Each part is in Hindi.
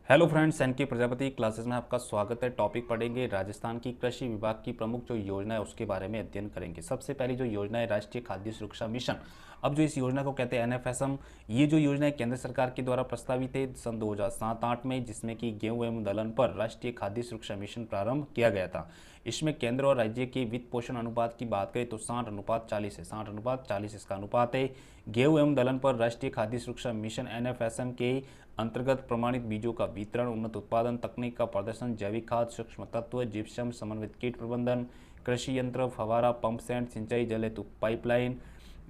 हेलो फ्रेंड्स, एन के प्रजापति क्लासेस में आपका स्वागत है। टॉपिक पढ़ेंगे राजस्थान की कृषि विभाग की प्रमुख जो योजना है उसके बारे में अध्ययन करेंगे। सबसे पहली जो योजना है राष्ट्रीय खाद्य सुरक्षा मिशन। अब जो इस योजना को कहते हैं एनएफएसएम, ये जो योजना है केंद्र सरकार के द्वारा प्रस्तावित है सन 2007-8 में, जिसमें कि गेहूं एवं दलहन पर राष्ट्रीय खाद्य सुरक्षा मिशन प्रारंभ किया गया था। इसमें केंद्र और राज्य के वित्त पोषण अनुपात की बात करें तो 60:40 है। 60:40 इसका अनुपात है। गेहूं एवं दलहन पर राष्ट्रीय खाद्य सुरक्षा मिशन एनएफएसएम के अंतर्गत प्रमाणित बीजों का वितरण, उन्नत उत्पादन तकनीक का प्रदर्शन, जैविक खाद, सूक्ष्म तत्व, जिप्सम, समन्वित कीट प्रबंधन, कृषि यंत्र, फवारा, पंप सेट, सिंचाई जल हेतु पाइपलाइन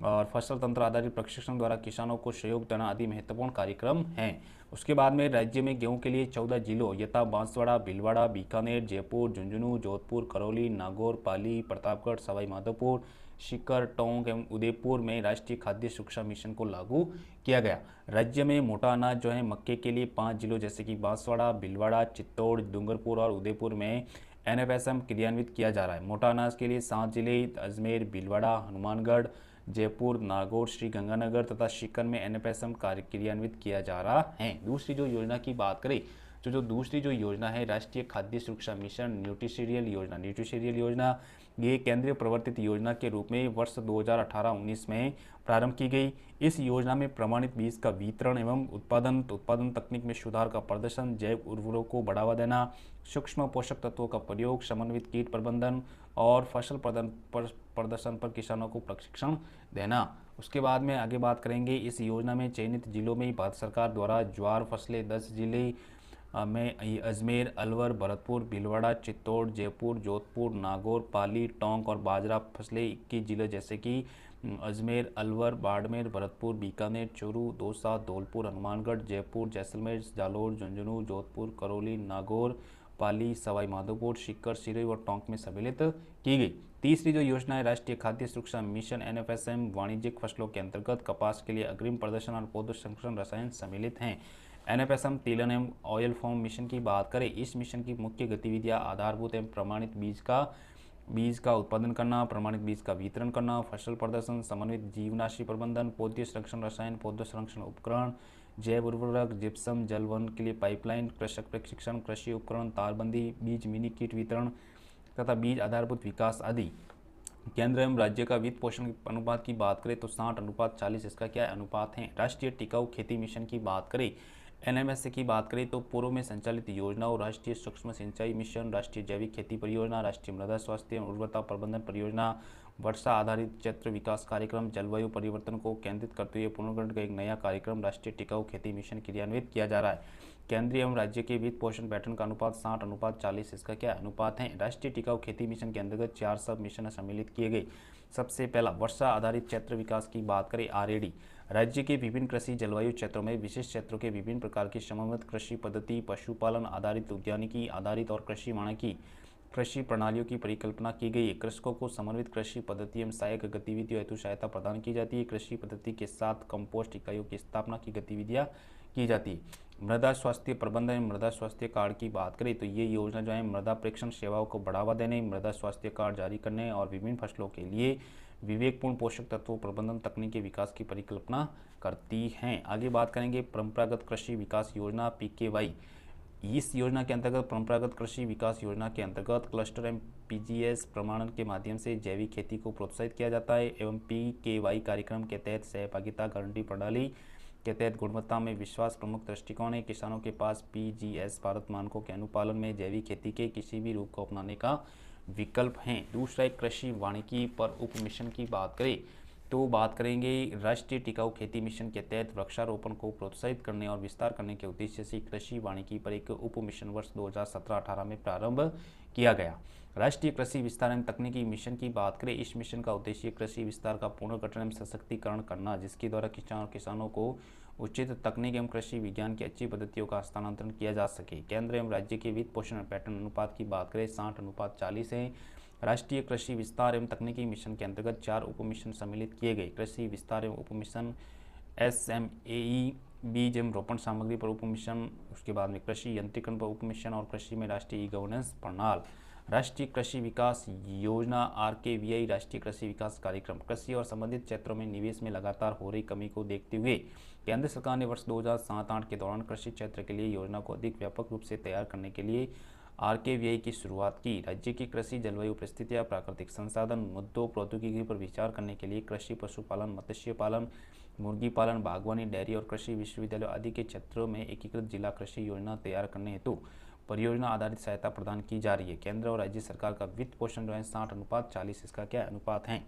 और फसल तंत्र आधारित प्रशिक्षण द्वारा किसानों को सहयोग देना आदि महत्वपूर्ण कार्यक्रम हैं। उसके बाद में राज्य में गेहूं के लिए 14 जिलों यथा बांसवाड़ा, भीलवाड़ा, बीकानेर, जयपुर, झुंझुनू, जोधपुर, करौली, नागौर, पाली, प्रतापगढ़, सवाई माधोपुर, सीकर, टोंक एवं उदयपुर में राष्ट्रीय खाद्य सुरक्षा मिशन को लागू किया गया। राज्य में मोटा अनाज जो है मक्के के लिए 5 जिलों जैसे कि बांसवाड़ा, भीलवाड़ा, चित्तौड़, डूंगरपुर और उदयपुर में एनएफएसएम क्रियान्वित किया जा रहा है। मोटा अनाज के लिए 7 जिले अजमेर, भीलवाड़ा, हनुमानगढ़, जयपुर, नागौर, श्रीगंगानगर तथा सीकर में एनएफएसएम कार्य क्रियान्वित किया जा रहा है। दूसरी जो योजना की बात करें तो जो दूसरी जो योजना है राष्ट्रीय खाद्य सुरक्षा मिशन न्यूट्रीसीरियल योजना। न्यूट्रीसीरियल योजना ये केंद्रीय प्रवर्तित योजना के रूप में वर्ष 2018-19 में प्रारंभ की गई। इस योजना में प्रमाणित बीज का वितरण एवं उत्पादन तकनीक में सुधार का प्रदर्शन, जैव उर्वरकों को बढ़ावा देना, सूक्ष्म पोषक तत्वों का प्रयोग, समन्वित कीट प्रबंधन और फसल प्रदर्शन पर किसानों को प्रशिक्षण देना। उसके बाद में आगे बात करेंगे इस योजना में चयनित जिलों में भारत सरकार द्वारा ज्वार फसलें 10 जिले में अजमेर, अलवर, भरतपुर, भीलवाड़ा, चित्तौड़, जयपुर, जोधपुर, नागौर, पाली, टोंक और बाजरा फसलें 21 जिले जैसे कि अजमेर, अलवर, बाड़मेर, भरतपुर, बीकानेर, चूरू, दौसा, धौलपुर, हनुमानगढ़, जयपुर, जैसलमेर, जालोर, झुंझुनू, जोधपुर, करौली, नागौर, पाली, सवाई माधोपुर, सीकर, सिरोही और टोंक में सम्मिलित की गई। तीसरी जो योजना है राष्ट्रीय खाद्य सुरक्षा मिशन एनएफएसएम, वाणिज्यिक फसलों के अंतर्गत कपास के लिए अग्रिम प्रदर्शन और पौध संरक्षण रसायन सम्मिलित हैं। एनएफएसएम तिलहन एवं ऑयल फॉर्म मिशन की बात करें, इस मिशन की मुख्य गतिविधियां आधारभूत एवं प्रमाणित बीज का उत्पादन करना, प्रमाणित बीज का वितरण करना, फसल प्रदर्शन, समन्वित जीवनाशी प्रबंधन, पौध संरक्षण रसायन, पौध संरक्षण उपकरण, जैव उर्वरक, जिप्सम, जल वन के लिए पाइपलाइन, कृषक प्रशिक्षण, कृषि उपकरण, तारबंदी, बीज मिनी किट वितरण तथा बीज आधारभूत विकास आदि। केंद्र एवं राज्य का वित्त पोषण अनुपात की बात करें तो 60:40 इसका क्या अनुपात है। राष्ट्रीय टिकाऊ खेती मिशन की बात करें, एनएमएसए की बात करें तो पूर्व में संचालित योजनाओं राष्ट्रीय सूक्ष्म सिंचाई मिशन, राष्ट्रीय जैविक खेती परियोजना, राष्ट्रीय मृदा स्वास्थ्य एवं उर्वरता प्रबंधन परियोजना, वर्षा आधारित क्षेत्र विकास कार्यक्रम, जलवायु परिवर्तन को केंद्रित करते हुए पुनर्गठन का एक नया कार्यक्रम राष्ट्रीय टिकाऊ खेती मिशन क्रियान्वित किया जा रहा है। केंद्रीय एवं राज्य के वित्त पोषण पैटर्न का अनुपात 60:40 इसका क्या अनुपात है। राष्ट्रीय टिकाऊ खेती मिशन के अंतर्गत 4 सब मिशन सम्मिलित किए गए। सबसे पहला वर्षा आधारित क्षेत्र विकास की बात करें आरएडी, राज्य के विभिन्न कृषि जलवायु क्षेत्रों में विशिष्ट क्षेत्रों के विभिन्न प्रकार की समन्वित कृषि पद्धति, पशुपालन आधारित, उद्यानिकी आधारित और कृषि वानिकी कृषि प्रणालियों की परिकल्पना की गई है। कृषकों को समन्वित कृषि पद्धति एवं सहायक गतिविधियों हेतु सहायता प्रदान की जाती है। कृषि पद्धति के साथ कंपोस्ट इकाइयों की स्थापना की गतिविधियां की जाती है। मृदा स्वास्थ्य प्रबंधन, मृदा स्वास्थ्य कार्ड की बात करें तो ये योजना जो है मृदा परीक्षण सेवाओं को बढ़ावा देने, मृदा स्वास्थ्य कार्ड जारी करने और विभिन्न फसलों के लिए विवेकपूर्ण पोषक तत्वों प्रबंधन तकनीकी विकास की परिकल्पना करती हैं। आगे बात करेंगे परंपरागत कृषि विकास योजना पीकेवाई। इस योजना के अंतर्गत परंपरागत कृषि विकास योजना के अंतर्गत क्लस्टर एवं पीजीएस प्रमाणन के माध्यम से जैविक खेती को प्रोत्साहित किया जाता है एवं पीकेवाई कार्यक्रम के तहत सहभागिता गारंटी प्रणाली के तहत गुणवत्ता में विश्वास प्रमुख दृष्टिकोण है। किसानों के पास पीजीएस भारत मानकों के अनुपालन में जैविक खेती के किसी भी रूप को अपनाने का विकल्प है। दूसरा एक कृषि वानिकी पर उप मिशन की बात करें तो बात करेंगे राष्ट्रीय टिकाऊ खेती मिशन के तहत वृक्षारोपण को प्रोत्साहित करने और विस्तार करने के उद्देश्य से कृषि वानिकी पर एक उप मिशन वर्ष 2017-18 में प्रारंभ किया गया। राष्ट्रीय कृषि विस्तार एवं तकनीकी मिशन की बात करें, इस मिशन का उद्देश्य कृषि विस्तार का पुनर्गठन एवं सशक्तिकरण करना, जिसके द्वारा किसानों को उचित तकनीक एवं कृषि विज्ञान की अच्छी पद्धतियों का हस्तांतरण किया जा सके। केंद्र एवं राज्य के वित्त पोषण पैटर्न अनुपात की बात करें 60:40 है। राष्ट्रीय कृषि विस्तार एवं तकनीकी मिशन के अंतर्गत 4 उप मिशन सम्मिलित किए गए। कृषि विस्तार एवं उप मिशन एसएमएई, बीज एवं रोपण सामग्री पर उप मिशन, उसके बाद में कृषि यंत्रीकरण पर उप मिशन और कृषि में राष्ट्रीय ई गवर्नेंस प्रणाल। राष्ट्रीय कृषि विकास योजना आरकेवीआई राष्ट्रीय कृषि विकास कार्यक्रम कृषि और संबंधित क्षेत्रों में निवेश में लगातार हो रही कमी को देखते हुए केंद्र सरकार ने वर्ष 2007-08 के दौरान कृषि क्षेत्र के लिए योजना को अधिक व्यापक रूप से तैयार करने के लिए आरकेवीआई की शुरुआत की। राज्य की कृषि जलवायु परिस्थितियाँ, प्राकृतिक संसाधन मुद्दों, प्रौद्योगिकी पर विचार करने के लिए कृषि, पशुपालन, मत्स्य पालन, मुर्गी पालन, बागवानी, डेयरी और कृषि विश्वविद्यालय आदि के क्षेत्रों में एकीकृत जिला कृषि योजना तैयार करने हेतु परियोजना आधारित सहायता प्रदान की जा रही है। केंद्र और राज्य सरकार का वित्त पोषण जो है 60:40 इसका क्या अनुपात है।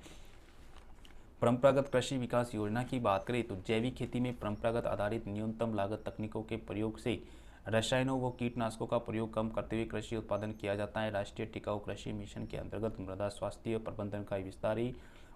परंपरागत कृषि विकास योजना की बात करें तो जैविक खेती में परंपरागत आधारित न्यूनतम लागत तकनीकों के प्रयोग से रसायनों व कीटनाशकों का प्रयोग कम करते हुए कृषि उत्पादन किया जाता है। राष्ट्रीय टिकाऊ कृषि मिशन के अंतर्गत मृदा स्वास्थ्य प्रबंधन का विस्तारी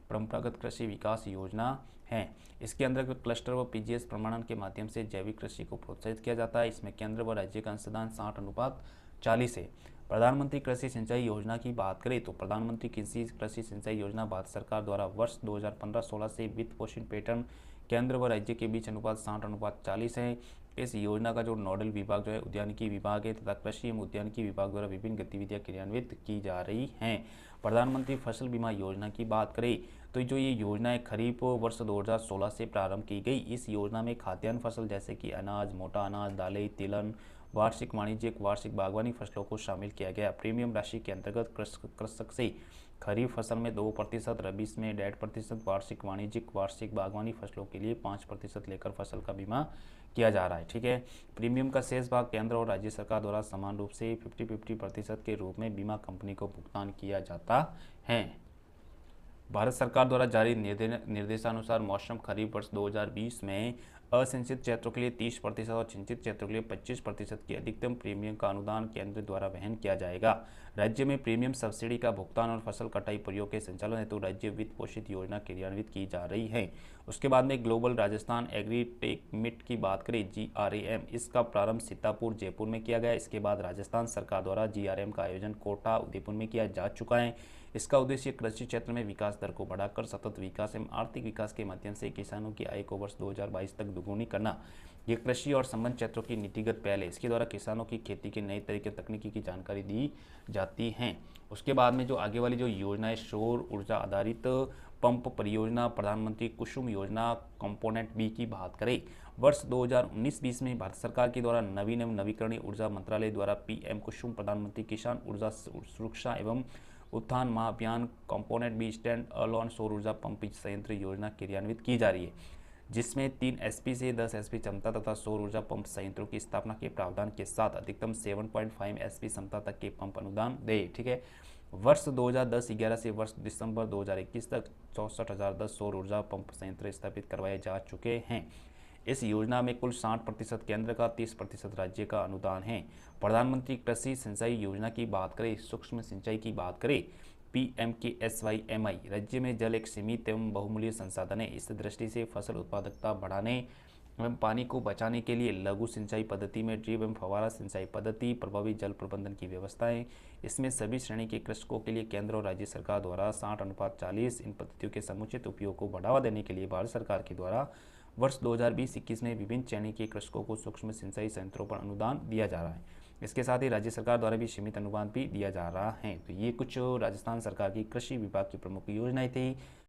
परंपरागत कृषि विकास योजना है। इसके अंतर्गत क्लस्टर व पीजीएस प्रमाणन के माध्यम से जैविक कृषि को प्रोत्साहित किया जाता है। इसमें केंद्र व राज्य का अंशदान 60:40 है। प्रधानमंत्री कृषि सिंचाई योजना की बात करें तो प्रधानमंत्री कृषि सिंचाई योजना भारत सरकार द्वारा वर्ष 2015-16 से वित्त पोषण पैटर्न केंद्र व राज्य के बीच अनुपात 60:40 है। इस योजना का जो नोडल विभाग जो है उद्यानिकी विभाग है तथा कृषि एवं उद्यानिकी विभाग द्वारा विभिन्न गतिविधियां क्रियान्वित की जा रही हैं। प्रधानमंत्री फसल बीमा योजना की बात करें तो जो ये योजना है खरीफ वर्ष 2016 से प्रारंभ की गई। इस योजना में खाद्यान्न फसल जैसे कि अनाज, मोटा अनाज, दालें, तिलहन, वार्षिक वाणिज्यिक, वार्षिक बागवानी फसलों को शामिल किया गया। प्रीमियम राशि के अंतर्गत कृषक से खरीफ फसल में 2%, रबी में 1.5%, वार्षिक वाणिज्यिक, वार्षिक बागवानी फसलों के लिए 5% लेकर फसल का बीमा किया जा रहा है। ठीक है, प्रीमियम का शेष भाग केंद्र और राज्य सरकार द्वारा समान रूप से 50-50% के रूप में बीमा कंपनी को भुगतान किया जाता है। भारत सरकार द्वारा जारी निर्देशानुसार मौसम खरीफ वर्ष 2020 में असिंचित क्षेत्रों के लिए 30% और सिंचित क्षेत्रों के लिए 25% की अधिकतम प्रीमियम का अनुदान केंद्र द्वारा वहन किया जाएगा। राज्य में प्रीमियम सब्सिडी का भुगतान और फसल कटाई प्रयोग के संचालन हेतु राज्य वित्त पोषित योजना क्रियान्वित की जा रही है। उसके बाद में ग्लोबल राजस्थान एग्री टेक मिट की बात करें GRAM, इसका प्रारंभ सीतापुर जयपुर में किया गया। इसके बाद राजस्थान सरकार द्वारा GRAM का आयोजन कोटा उदयपुर में किया जा चुका है। इसका उद्देश्य कृषि क्षेत्र में विकास दर को बढ़ाकर सतत विकास एवं आर्थिक विकास के माध्यम से किसानों की आय को वर्ष 2022 तक दुगुनी करना। ये कृषि और संबंध क्षेत्रों की नीतिगत पहल है। इसके द्वारा किसानों की खेती के नए तरीके तकनीकी की जानकारी दी जाती है। उसके बाद में जो आगे वाली जो योजना है सौर ऊर्जा आधारित पंप परियोजना प्रधानमंत्री कुसुम योजना कंपोनेंट बी की बात करें वर्ष 2019-20 में भारत सरकार के द्वारा नवीन एवं नवीकरणीय ऊर्जा मंत्रालय द्वारा PM कुसुम प्रधानमंत्री किसान ऊर्जा सुरक्षा एवं उत्थान महाअभियान कंपोनेंट बी स्टैंड अलोन सौर ऊर्जा पंप संयंत्र योजना क्रियान्वित की जा रही है, जिसमें 3 SP से 10 SP क्षमता तथा सौर ऊर्जा पंप संयंत्रों की स्थापना के प्रावधान के साथ अधिकतम 7.5 SP क्षमता तक के पंप अनुदान दे। ठीक है, वर्ष 2010-11 से वर्ष दिसंबर 2021 तक 64,010 सौर ऊर्जा पंप संयंत्र स्थापित करवाए जा चुके हैं। इस योजना में कुल 60% केंद्र का 30% राज्य का अनुदान है। प्रधानमंत्री कृषि सिंचाई योजना की बात करें, सूक्ष्म सिंचाई की बात करें, PMKSYMI राज्य में जल एक सीमित एवं बहुमूल्य संसाधन है। इस दृष्टि से फसल उत्पादकता बढ़ाने एवं पानी को बचाने के लिए लघु सिंचाई पद्धति में ड्रिप एवं फव्वारा सिंचाई पद्धति, प्रभावी जल प्रबंधन की व्यवस्थाएं। इसमें सभी श्रेणी के कृषकों के लिए केंद्र और राज्य सरकार द्वारा 60:40 इन पद्धतियों के समुचित उपयोग को बढ़ावा देने के लिए भारत सरकार के द्वारा वर्ष 2020-21 में विभिन्न श्रेणी के कृषकों को सूक्ष्म सिंचाई संयंत्रों पर अनुदान दिया जा रहा है। इसके साथ ही राज्य सरकार द्वारा भी सीमित अनुदान भी दिया जा रहा है। तो ये कुछ राजस्थान सरकार की कृषि विभाग की प्रमुख योजनाएं थी।